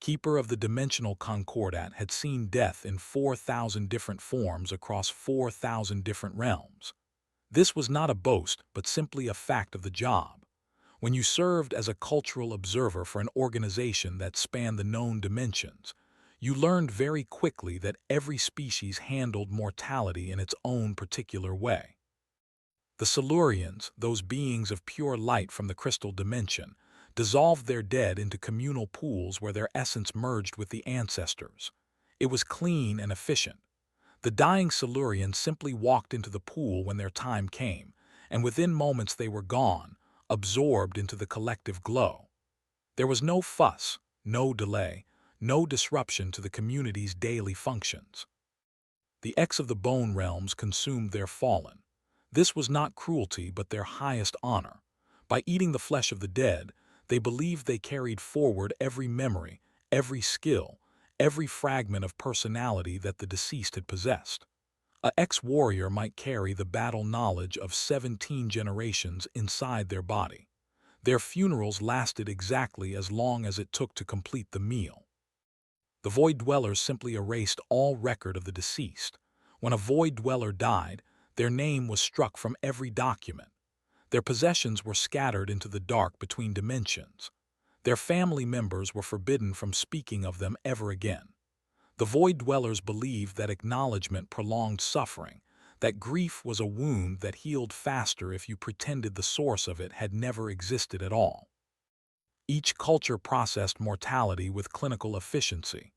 keeper of the dimensional concordat, had seen death in 4,000 different forms across 4,000 different realms. This was not a boast, but simply a fact of the job. When you served as a cultural observer for an organization that spanned the known dimensions, you learned very quickly that every species handled mortality in its own particular way. The Silurians, those beings of pure light from the crystal dimension, dissolved their dead into communal pools where their essence merged with the ancestors. It was clean and efficient. The dying Silurians simply walked into the pool when their time came, and within moments they were gone, absorbed into the collective glow. There was no fuss, no delay, no disruption to the community's daily functions. The X of the bone realms consumed their fallen. This was not cruelty but their highest honor. By eating the flesh of the dead, they believed they carried forward every memory, every skill, every fragment of personality that the deceased had possessed. A ex-warrior might carry the battle knowledge of 17 generations inside their body. Their funerals lasted exactly as long as it took to complete the meal. The Void Dwellers simply erased all record of the deceased. When a Void Dweller died, their name was struck from every document. Their possessions were scattered into the dark between dimensions. Their family members were forbidden from speaking of them ever again. The Void Dwellers believed that acknowledgement prolonged suffering, that grief was a wound that healed faster if you pretended the source of it had never existed at all. Each culture processed mortality with clinical efficiency.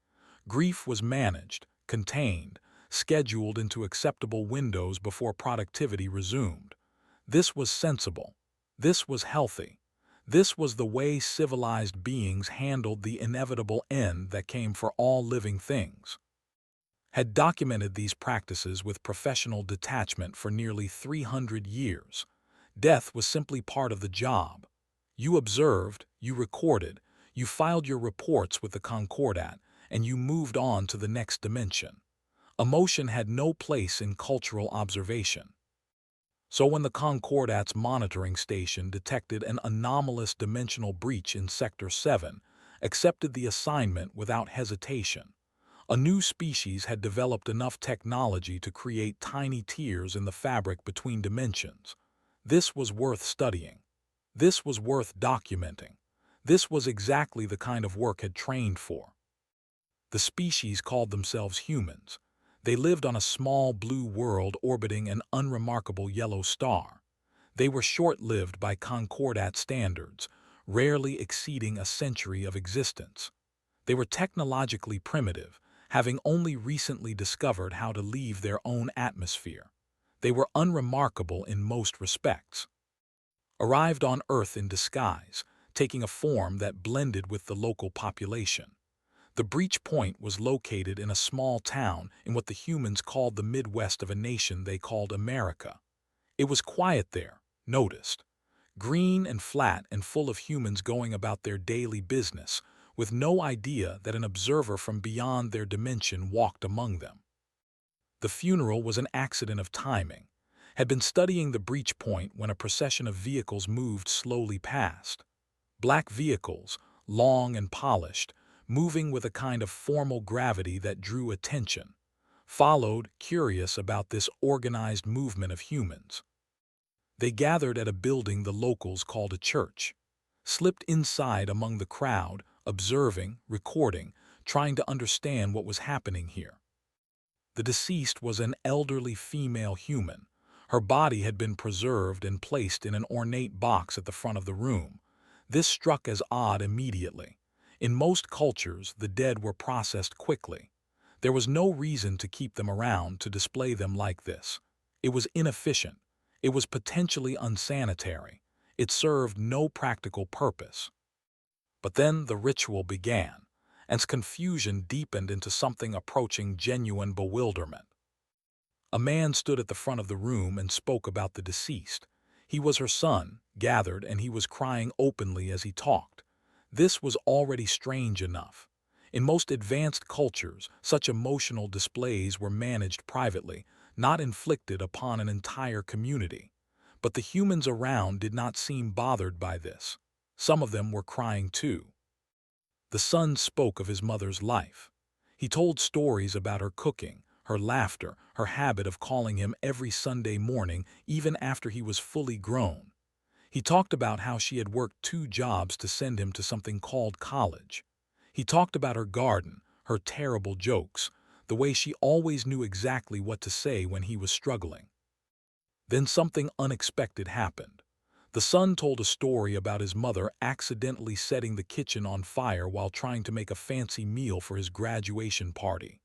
Grief was managed, contained, scheduled into acceptable windows before productivity resumed. This was sensible. This was healthy. This was the way civilized beings handled the inevitable end that came for all living things. Had documented these practices with professional detachment for nearly 300 years. Death was simply part of the job. You observed, you recorded, you filed your reports with the Concordat, and you moved on to the next dimension. Emotion had no place in cultural observation. So when the Concordat's monitoring station detected an anomalous dimensional breach in Sector 7, accepted the assignment without hesitation. A new species had developed enough technology to create tiny tears in the fabric between dimensions. This was worth studying. This was worth documenting. This was exactly the kind of work had trained for. The species called themselves humans. They lived on a small blue world orbiting an unremarkable yellow star. They were short-lived by Concordat standards, rarely exceeding a century of existence. They were technologically primitive, having only recently discovered how to leave their own atmosphere. They were unremarkable in most respects. Arrived on Earth in disguise, taking a form that blended with the local population. The breach point was located in a small town in what the humans called the Midwest of a nation they called America. It was quiet there, noticed. Green and flat and full of humans going about their daily business, with no idea that an observer from beyond their dimension walked among them. The funeral was an accident of timing. Had been studying the breach point when a procession of vehicles moved slowly past. Black vehicles, long and polished, moving with a kind of formal gravity that drew attention. Followed, curious about this organized movement of humans. They gathered at a building the locals called a church. Slipped inside among the crowd, observing, recording, trying to understand what was happening here. The deceased was an elderly female human. Her body had been preserved and placed in an ornate box at the front of the room. This struck as odd immediately. In most cultures, the dead were processed quickly. There was no reason to keep them around to display them like this. It was inefficient. It was potentially unsanitary. It served no practical purpose. But then the ritual began, and confusion deepened into something approaching genuine bewilderment. A man stood at the front of the room and spoke about the deceased. He was her son, gathered, and he was crying openly as he talked. This was already strange enough. In most advanced cultures, such emotional displays were managed privately, not inflicted upon an entire community. But the humans around did not seem bothered by this. Some of them were crying too. The son spoke of his mother's life. He told stories about her cooking, her laughter, her habit of calling him every Sunday morning even after he was fully grown. He talked about how she had worked 2 jobs to send him to something called college. He talked about her garden, her terrible jokes, the way she always knew exactly what to say when he was struggling. Then something unexpected happened. The son told a story about his mother accidentally setting the kitchen on fire while trying to make a fancy meal for his graduation party.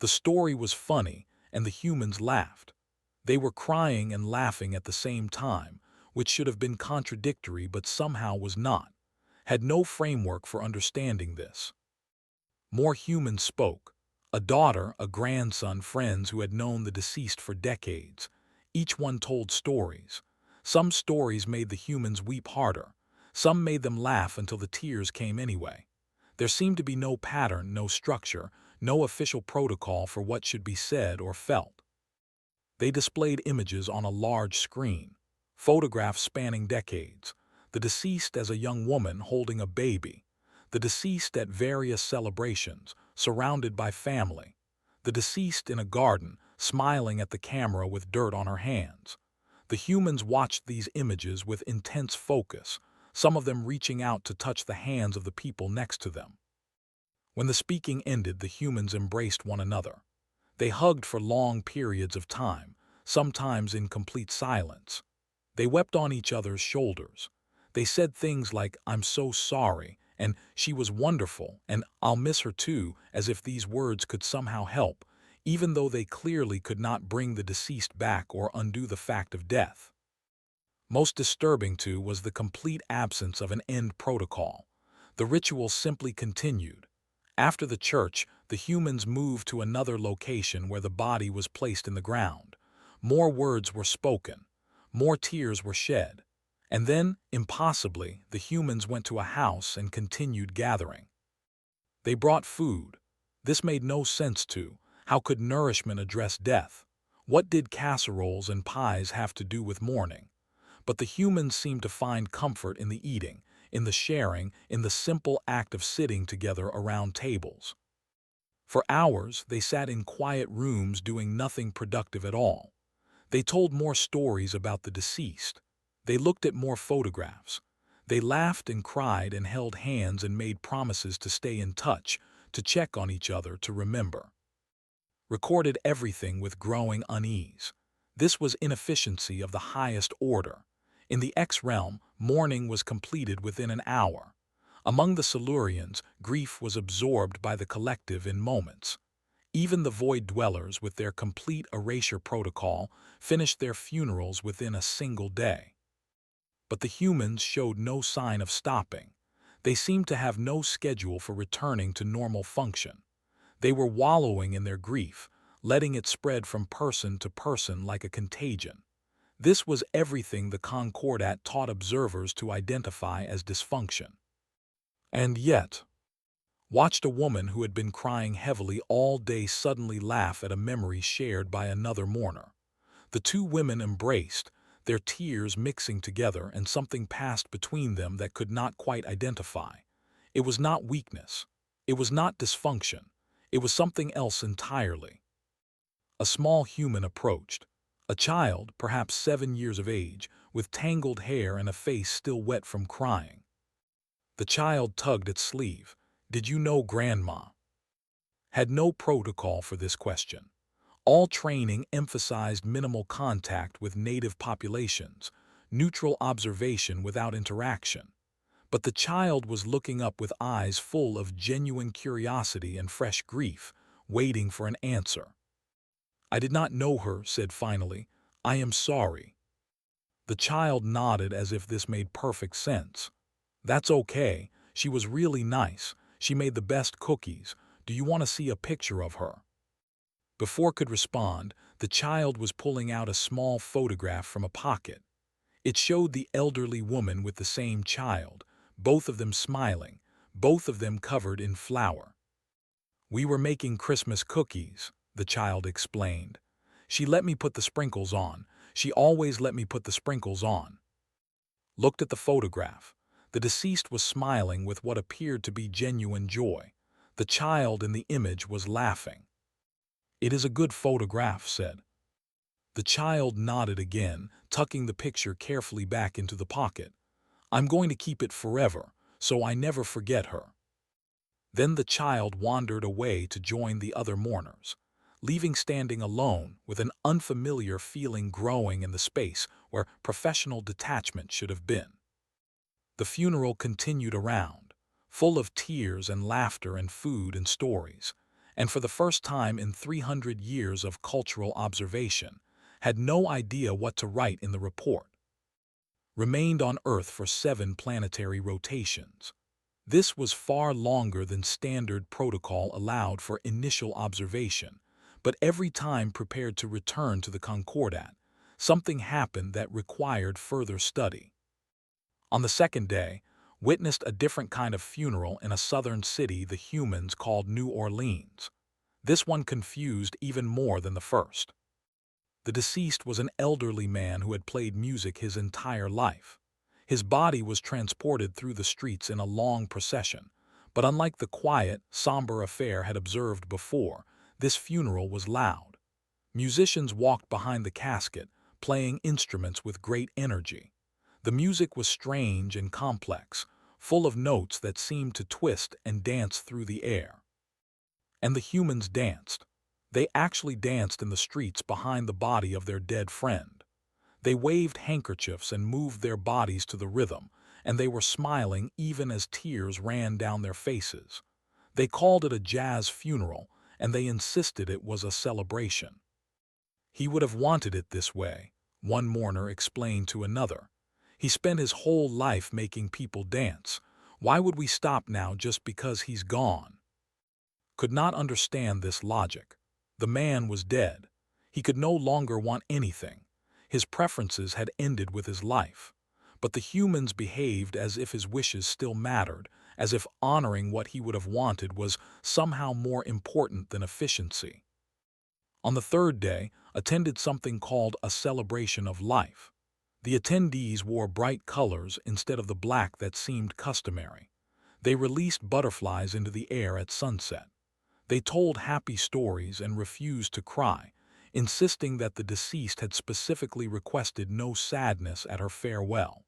The story was funny, and the humans laughed. They were crying and laughing at the same time, which should have been contradictory but somehow was not. Had no framework for understanding this. More humans spoke. A daughter, a grandson, friends who had known the deceased for decades. Each one told stories. Some stories made the humans weep harder. Some made them laugh until the tears came anyway. There seemed to be no pattern, no structure, no official protocol for what should be said or felt. They displayed images on a large screen, photographs spanning decades, the deceased as a young woman holding a baby, the deceased at various celebrations, surrounded by family, the deceased in a garden, smiling at the camera with dirt on her hands. The humans watched these images with intense focus, some of them reaching out to touch the hands of the people next to them. When the speaking ended, the humans embraced one another. They hugged for long periods of time, sometimes in complete silence. They wept on each other's shoulders. They said things like, "I'm so sorry," and "she was wonderful," and "I'll miss her too," as if these words could somehow help, even though they clearly could not bring the deceased back or undo the fact of death. Most disturbing, too, was the complete absence of an end protocol. The ritual simply continued. After the church, the humans moved to another location where the body was placed in the ground. More words were spoken. More tears were shed. And then, impossibly, the humans went to a house and continued gathering. They brought food. This made no sense to. How could nourishment address death? What did casseroles and pies have to do with mourning? But the humans seemed to find comfort in the eating, in the sharing, in the simple act of sitting together around tables. For hours, they sat in quiet rooms doing nothing productive at all. They told more stories about the deceased. They looked at more photographs. They laughed and cried and held hands and made promises to stay in touch, to check on each other, to remember. Recorded everything with growing unease. This was inefficiency of the highest order. In the X realm, mourning was completed within an hour. Among the Silurians, grief was absorbed by the collective in moments. Even the Void Dwellers, with their complete erasure protocol, finished their funerals within a single day. But the humans showed no sign of stopping. They seemed to have no schedule for returning to normal function. They were wallowing in their grief, letting it spread from person to person like a contagion. This was everything the Concordat taught observers to identify as dysfunction. And yet, watched a woman who had been crying heavily all day suddenly laugh at a memory shared by another mourner. The two women embraced, their tears mixing together, and something passed between them that could not quite identify. It was not weakness. It was not dysfunction. It was something else entirely. A small human approached. A child, perhaps 7 years of age, with tangled hair and a face still wet from crying. The child tugged at sleeve. "Did you know Grandma?" Had no protocol for this question. All training emphasized minimal contact with native populations, neutral observation without interaction. But the child was looking up with eyes full of genuine curiosity and fresh grief, waiting for an answer. "I did not know her," said finally. "I am sorry." The child nodded as if this made perfect sense. "That's okay. She was really nice. She made the best cookies. Do you want to see a picture of her?" Before could respond, the child was pulling out a small photograph from a pocket. It showed the elderly woman with the same child, both of them smiling, both of them covered in flour. "We were making Christmas cookies," the child explained. "She let me put the sprinkles on. She always let me put the sprinkles on." Looked at the photograph. The deceased was smiling with what appeared to be genuine joy. The child in the image was laughing. "It is a good photograph," said. The child nodded again, tucking the picture carefully back into the pocket. "I'm going to keep it forever, so I never forget her." Then the child wandered away to join the other mourners, leaving standing alone with an unfamiliar feeling growing in the space where professional detachment should have been. The funeral continued around, full of tears and laughter and food and stories, and for the first time in 300 years of cultural observation, had no idea what to write in the report. Remained on Earth for 7 planetary rotations. This was far longer than standard protocol allowed for initial observation, but every time prepared to return to the Concordat, something happened that required further study. On the second day, witnessed a different kind of funeral in a southern city the humans called New Orleans. This one confused even more than the first. The deceased was an elderly man who had played music his entire life. His body was transported through the streets in a long procession, but unlike the quiet, somber affair had observed before, this funeral was loud. Musicians walked behind the casket, playing instruments with great energy. The music was strange and complex, full of notes that seemed to twist and dance through the air. And the humans danced. They actually danced in the streets behind the body of their dead friend. They waved handkerchiefs and moved their bodies to the rhythm, and they were smiling even as tears ran down their faces. They called it a jazz funeral, and they insisted it was a celebration. "He would have wanted it this way," one mourner explained to another. "He spent his whole life making people dance. Why would we stop now just because he's gone?" Could not understand this logic. The man was dead. He could no longer want anything. His preferences had ended with his life. But the humans behaved as if his wishes still mattered, as if honoring what he would have wanted was somehow more important than efficiency. On the third day, attended something called a celebration of life. The attendees wore bright colors instead of the black that seemed customary. They released butterflies into the air at sunset. They told happy stories and refused to cry, insisting that the deceased had specifically requested no sadness at her farewell.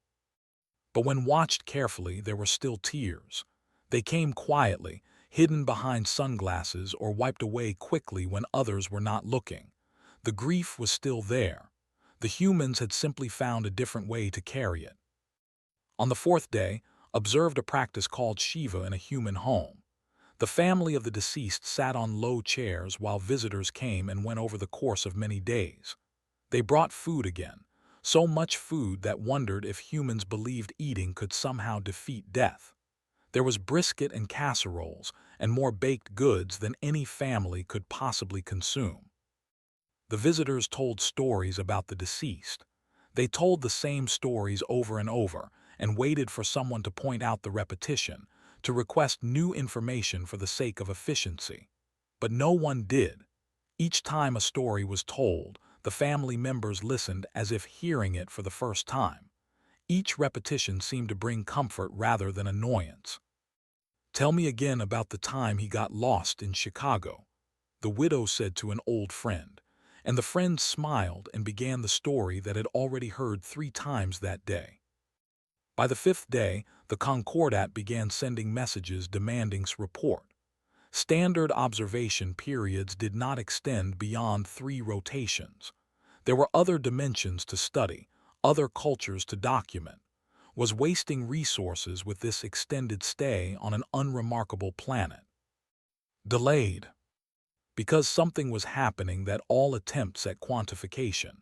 But when watched carefully, there were still tears. They came quietly, hidden behind sunglasses or wiped away quickly when others were not looking. The grief was still there. The humans had simply found a different way to carry it. On the fourth day, observed a practice called Shiva in a human home. The family of the deceased sat on low chairs while visitors came and went over the course of many days. They brought food again, so much food that wondered if humans believed eating could somehow defeat death. There was brisket and casseroles and more baked goods than any family could possibly consume. The visitors told stories about the deceased. They told the same stories over and over and waited for someone to point out the repetition, to request new information for the sake of efficiency. But no one did. Each time a story was told, the family members listened as if hearing it for the first time. Each repetition seemed to bring comfort rather than annoyance. "Tell me again about the time he got lost in Chicago," the widow said to an old friend, and the friend smiled and began the story that had already heard 3 times that day. By the 5th day, the Concordat began sending messages demanding report. Standard observation periods did not extend beyond 3 rotations. There were other dimensions to study, other cultures to document. Was wasting resources with this extended stay on an unremarkable planet. Delayed. Because something was happening that all attempts at quantification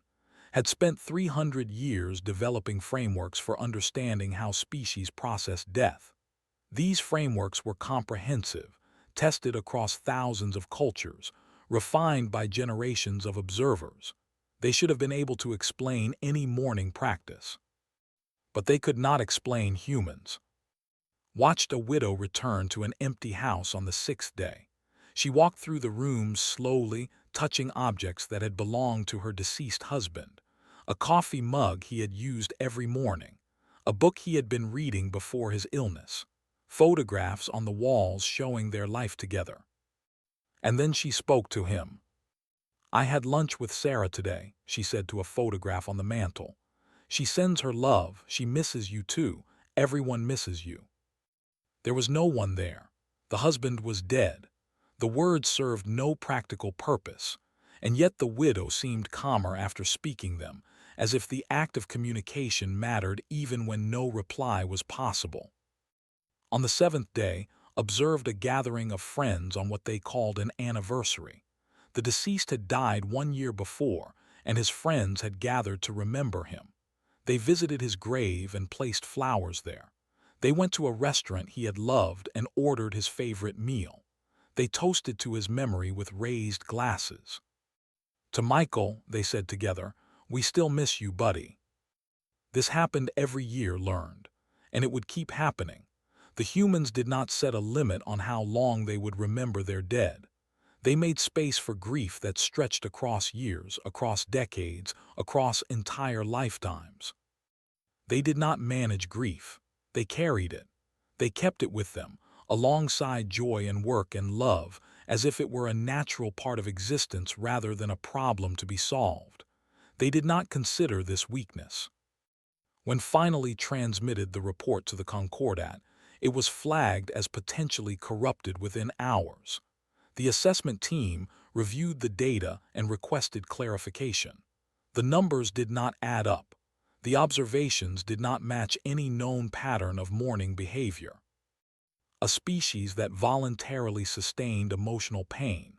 had spent 300 years developing frameworks for understanding how species process death. These frameworks were comprehensive, tested across thousands of cultures, refined by generations of observers. They should have been able to explain any mourning practice. But they could not explain humans. Watched a widow return to an empty house on the 6th day. She walked through the rooms slowly, touching objects that had belonged to her deceased husband. A coffee mug he had used every morning, a book he had been reading before his illness, photographs on the walls showing their life together. And then she spoke to him. "I had lunch with Sarah today," she said to a photograph on the mantel. "She sends her love, she misses you too, everyone misses you." There was no one there. The husband was dead. The words served no practical purpose, and yet the widow seemed calmer after speaking them, as if the act of communication mattered even when no reply was possible. On the seventh day, observed a gathering of friends on what they called an anniversary. The deceased had died 1 year before, and his friends had gathered to remember him. They visited his grave and placed flowers there. They went to a restaurant he had loved and ordered his favorite meal. They toasted to his memory with raised glasses. "To Michael," they said together, "we still miss you, buddy." This happened every year, learned, and it would keep happening. The humans did not set a limit on how long they would remember their dead. They made space for grief that stretched across years, across decades, across entire lifetimes. They did not manage grief. They carried it. They kept it with them, alongside joy and work and love, as if it were a natural part of existence rather than a problem to be solved. They did not consider this weakness. When finally transmitted the report to the Concordat, it was flagged as potentially corrupted within hours. The assessment team reviewed the data and requested clarification. The numbers did not add up. The observations did not match any known pattern of mourning behavior. A species that voluntarily sustained emotional pain,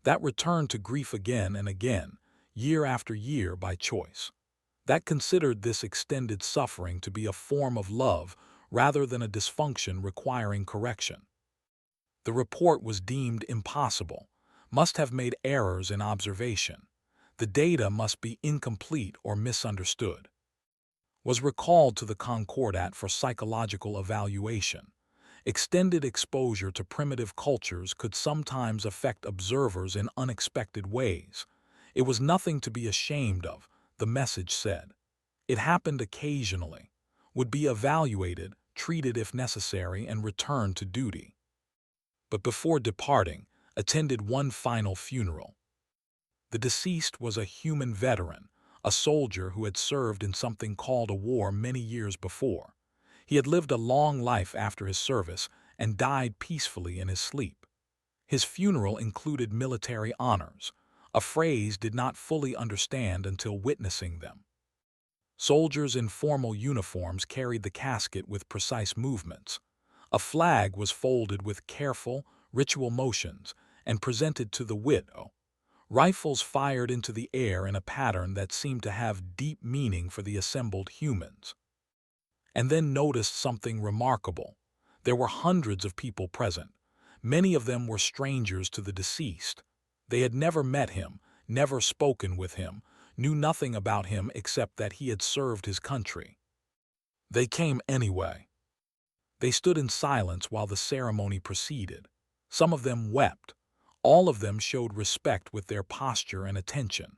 that returned to grief again and again, year after year by choice, that considered this extended suffering to be a form of love rather than a dysfunction requiring correction. The report was deemed impossible, must have made errors in observation. The data must be incomplete or misunderstood. Was recalled to the Concordat for psychological evaluation. Extended exposure to primitive cultures could sometimes affect observers in unexpected ways. It was nothing to be ashamed of, the message said. It happened occasionally, would be evaluated, treated if necessary, and returned to duty. But before departing, attended one final funeral. The deceased was a human veteran, a soldier who had served in something called a war many years before. He had lived a long life after his service and died peacefully in his sleep. His funeral included military honors, a phrase did not fully understand until witnessing them. Soldiers in formal uniforms carried the casket with precise movements. A flag was folded with careful, ritual motions and presented to the widow. Rifles fired into the air in a pattern that seemed to have deep meaning for the assembled humans. And then noticed something remarkable. There were hundreds of people present. Many of them were strangers to the deceased. They had never met him, never spoken with him, knew nothing about him except that he had served his country. They came anyway. They stood in silence while the ceremony proceeded. Some of them wept. All of them showed respect with their posture and attention.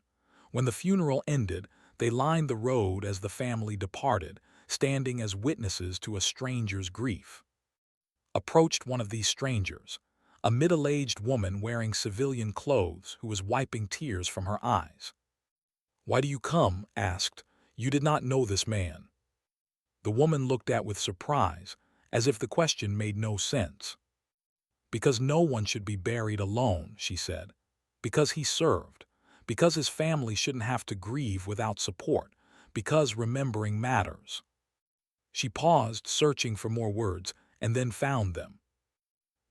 When the funeral ended, they lined the road as the family departed, standing as witnesses to a stranger's grief. Approached one of these strangers, a middle-aged woman wearing civilian clothes who was wiping tears from her eyes. "Why do you come?" asked. "You did not know this man." The woman looked at with surprise, as if the question made no sense. "Because no one should be buried alone," she said. "Because he served. Because his family shouldn't have to grieve without support. Because remembering matters." She paused, searching for more words, and then found them.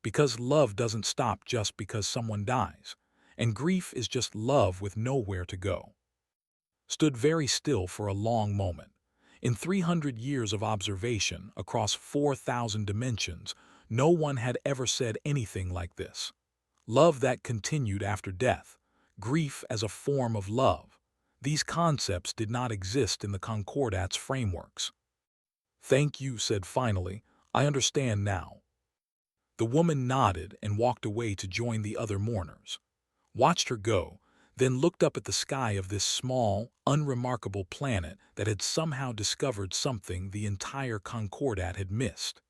Because love doesn't stop just because someone dies, and grief is just love with nowhere to go. Stood very still for a long moment. In 300 years of observation across 4,000 dimensions, no one had ever said anything like this. Love that continued after death, grief as a form of love. These concepts did not exist in the Concordat's frameworks. "Thank you," said finally. "I understand now." The woman nodded and walked away to join the other mourners. Watched her go, then looked up at the sky of this small, unremarkable planet that had somehow discovered something the entire Concordat had missed.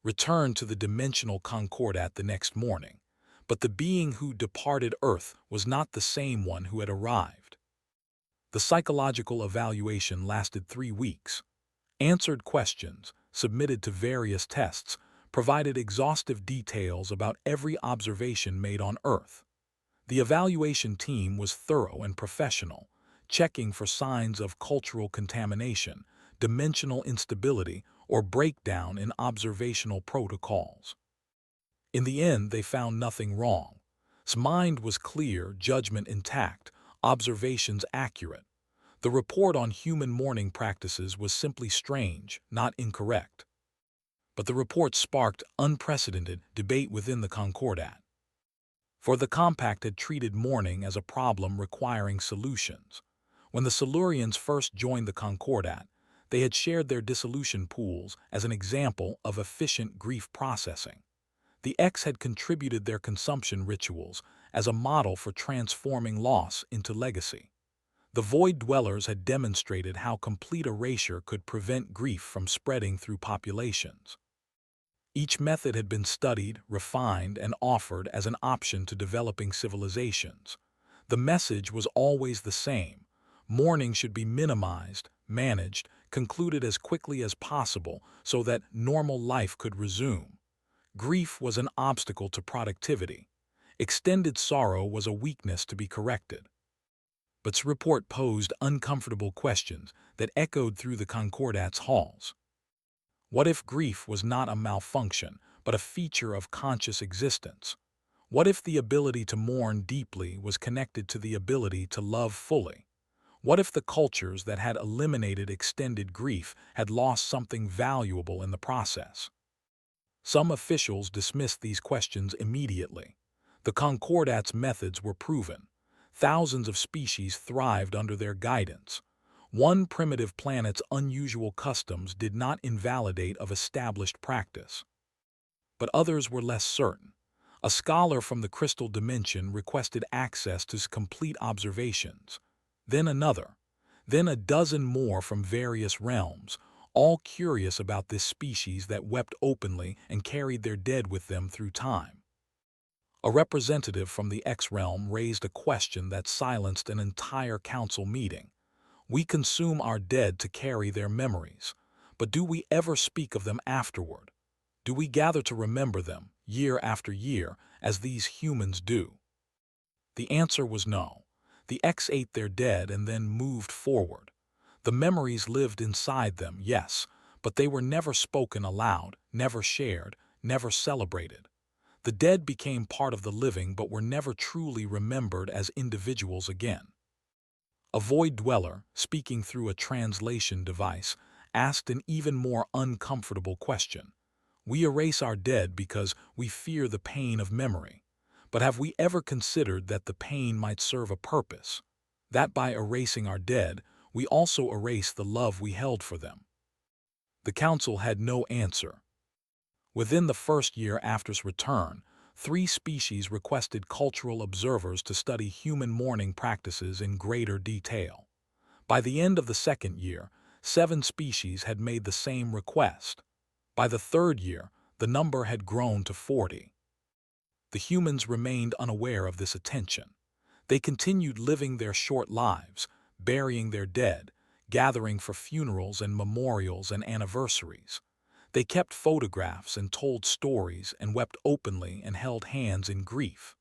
Returned to the dimensional Concordat the next morning, but the being who departed Earth was not the same one who had arrived. The psychological evaluation lasted 3 weeks. Answered questions, submitted to various tests, provided exhaustive details about every observation made on Earth. The evaluation team was thorough and professional, checking for signs of cultural contamination, dimensional instability, or breakdown in observational protocols. In the end, they found nothing wrong. His mind was clear, judgment intact, observations accurate. The report on human mourning practices was simply strange, not incorrect. But the report sparked unprecedented debate within the Concordat. For the Compact had treated mourning as a problem requiring solutions. When the Silurians first joined the Concordat, they had shared their dissolution pools as an example of efficient grief processing. The X had contributed their consumption rituals as a model for transforming loss into legacy. The Void Dwellers had demonstrated how complete erasure could prevent grief from spreading through populations. Each method had been studied, refined, and offered as an option to developing civilizations. The message was always the same. Mourning should be minimized, managed, concluded as quickly as possible so that normal life could resume. Grief was an obstacle to productivity. Extended sorrow was a weakness to be corrected. But this report posed uncomfortable questions that echoed through the Concordat's halls. What if grief was not a malfunction, but a feature of conscious existence? What if the ability to mourn deeply was connected to the ability to love fully? What if the cultures that had eliminated extended grief had lost something valuable in the process? Some officials dismissed these questions immediately. The Concordat's methods were proven. Thousands of species thrived under their guidance. One primitive planet's unusual customs did not invalidate of established practice. But others were less certain. A scholar from the crystal dimension requested access to complete observations. Then another. Then a dozen more from various realms, all curious about this species that wept openly and carried their dead with them through time. A representative from the X realm raised a question that silenced an entire council meeting. We consume our dead to carry their memories, but do we ever speak of them afterward? Do we gather to remember them, year after year, as these humans do? The answer was no. The X ate their dead and then moved forward. The memories lived inside them, yes, but they were never spoken aloud, never shared, never celebrated. The dead became part of the living but were never truly remembered as individuals again. A Void Dweller, speaking through a translation device, asked an even more uncomfortable question. We erase our dead because we fear the pain of memory. But have we ever considered that the pain might serve a purpose? That by erasing our dead, we also erase the love we held for them? The council had no answer. Within the first year after its return, 3 species requested cultural observers to study human mourning practices in greater detail. By the end of the second year, 7 species had made the same request. By the third year, the number had grown to 40. The humans remained unaware of this attention. They continued living their short lives, burying their dead, gathering for funerals and memorials and anniversaries. They kept photographs and told stories and wept openly and held hands in grief.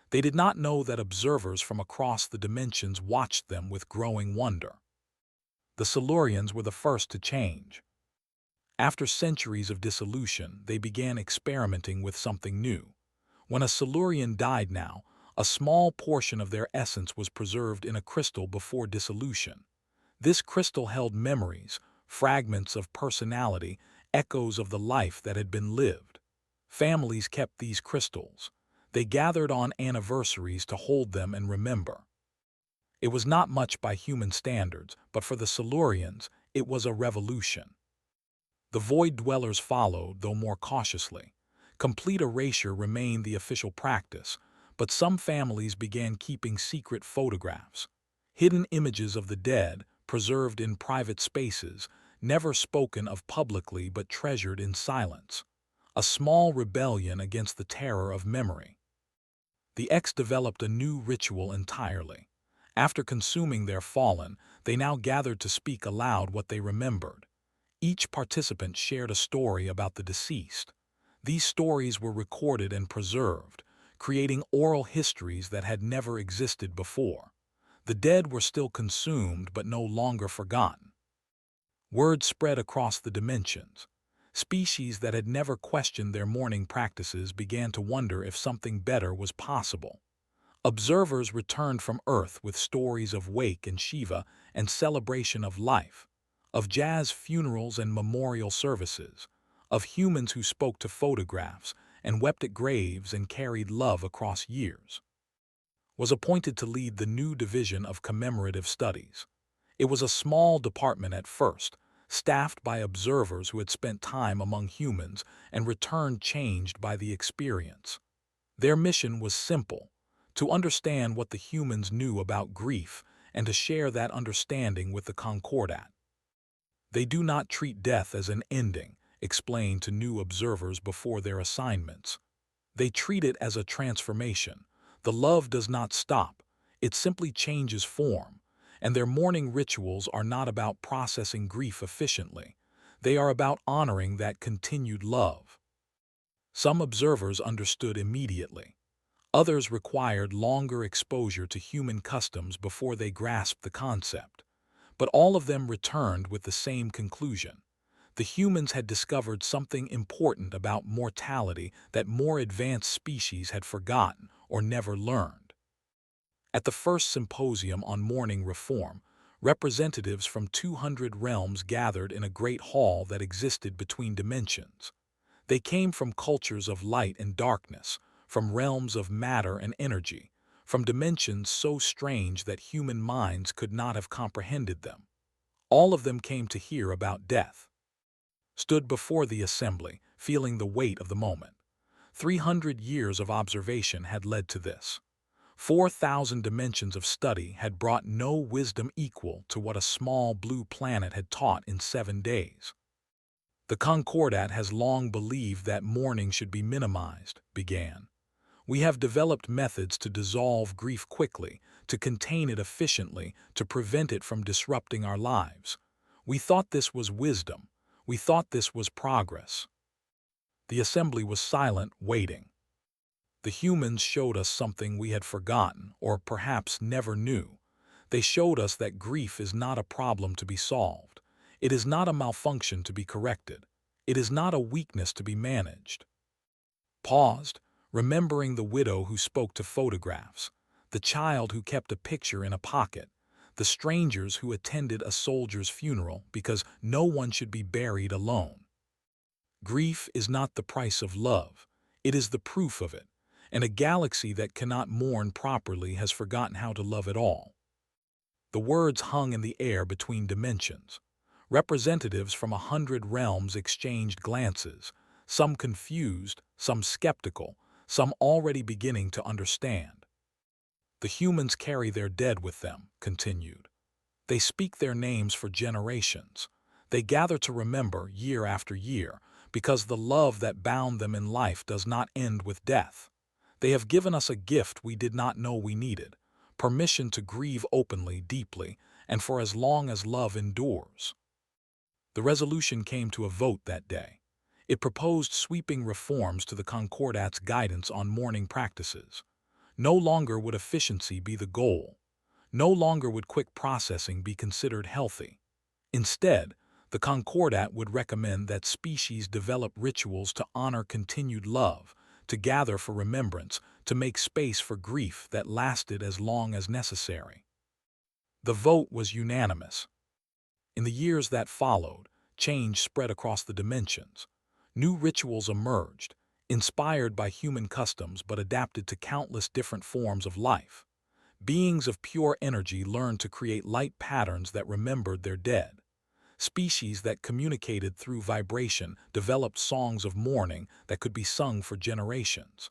They did not know that observers from across the dimensions watched them with growing wonder. The Silurians were the first to change. After centuries of dissolution, they began experimenting with something new. When a Silurian died now, a small portion of their essence was preserved in a crystal before dissolution. This crystal held memories, fragments of personality, echoes of the life that had been lived. Families kept these crystals. They gathered on anniversaries to hold them and remember. It was not much by human standards, but for the Silurians, it was a revolution. The Void Dwellers followed, though more cautiously. Complete erasure remained the official practice, but some families began keeping secret photographs, hidden images of the dead preserved in private spaces, never spoken of publicly but treasured in silence. A small rebellion against the terror of memory. The X developed a new ritual entirely. After consuming their fallen, they now gathered to speak aloud what they remembered. Each participant shared a story about the deceased. These stories were recorded and preserved, creating oral histories that had never existed before. The dead were still consumed but no longer forgotten. Word spread across the dimensions. Species that had never questioned their mourning practices began to wonder if something better was possible. Observers returned from Earth with stories of wake and Shiva and celebration of life, of jazz funerals and memorial services, of humans who spoke to photographs and wept at graves and carried love across years. Was appointed to lead the new division of commemorative studies. It was a small department at first, staffed by observers who had spent time among humans and returned changed by the experience. Their mission was simple: to understand what the humans knew about grief and to share that understanding with the Concordat. They do not treat death as an ending, explained to new observers before their assignments. They treat it as a transformation. The love does not stop, it simply changes form, and their mourning rituals are not about processing grief efficiently. They are about honoring that continued love. Some observers understood immediately. Others required longer exposure to human customs before they grasped the concept. But all of them returned with the same conclusion. The humans had discovered something important about mortality that more advanced species had forgotten or never learned. At the first symposium on mourning reform, representatives from 200 realms gathered in a great hall that existed between dimensions. They came from cultures of light and darkness, from realms of matter and energy, from dimensions so strange that human minds could not have comprehended them. All of them came to hear about death. Stood before the assembly, feeling the weight of the moment. 300 years of observation had led to this. 4,000 dimensions of study had brought no wisdom equal to what a small blue planet had taught in 7 days. The Concordat has long believed that mourning should be minimized, began. We have developed methods to dissolve grief quickly, to contain it efficiently, to prevent it from disrupting our lives. We thought this was wisdom. We thought this was progress. The assembly was silent, waiting. The humans showed us something we had forgotten, or perhaps never knew. They showed us that grief is not a problem to be solved. It is not a malfunction to be corrected. It is not a weakness to be managed. Paused, remembering the widow who spoke to photographs, the child who kept a picture in a pocket, the strangers who attended a soldier's funeral because no one should be buried alone. Grief is not the price of love, it is the proof of it, and a galaxy that cannot mourn properly has forgotten how to love at all. The words hung in the air between dimensions. Representatives from 100 realms exchanged glances, some confused, some skeptical, some already beginning to understand. The humans carry their dead with them, continued. They speak their names for generations. They gather to remember year after year, because the love that bound them in life does not end with death. They have given us a gift we did not know we needed, permission to grieve openly, deeply, and for as long as love endures. The resolution came to a vote that day. It proposed sweeping reforms to the Concordat's guidance on mourning practices. No longer would efficiency be the goal. No longer would quick processing be considered healthy. Instead, the Concordat would recommend that species develop rituals to honor continued love, to gather for remembrance, to make space for grief that lasted as long as necessary. The vote was unanimous. In the years that followed, change spread across the dimensions. New rituals emerged, inspired by human customs but adapted to countless different forms of life. Beings of pure energy learned to create light patterns that remembered their dead. Species that communicated through vibration developed songs of mourning that could be sung for generations.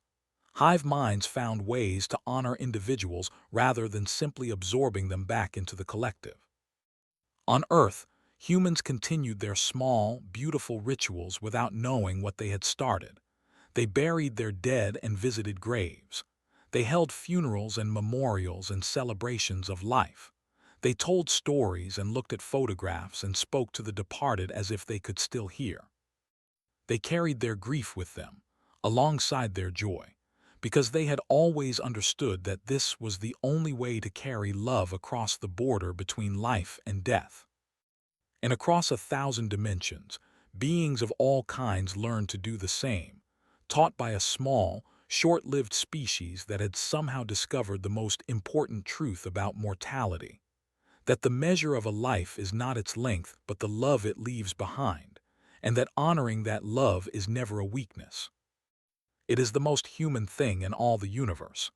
Hive minds found ways to honor individuals rather than simply absorbing them back into the collective. On Earth, humans continued their small, beautiful rituals without knowing what they had started. They buried their dead and visited graves. They held funerals and memorials and celebrations of life. They told stories and looked at photographs and spoke to the departed as if they could still hear. They carried their grief with them, alongside their joy, because they had always understood that this was the only way to carry love across the border between life and death. And across 1,000 dimensions, beings of all kinds learned to do the same, taught by a small, short-lived species that had somehow discovered the most important truth about mortality, that the measure of a life is not its length but the love it leaves behind, and that honoring that love is never a weakness. It is the most human thing in all the universe.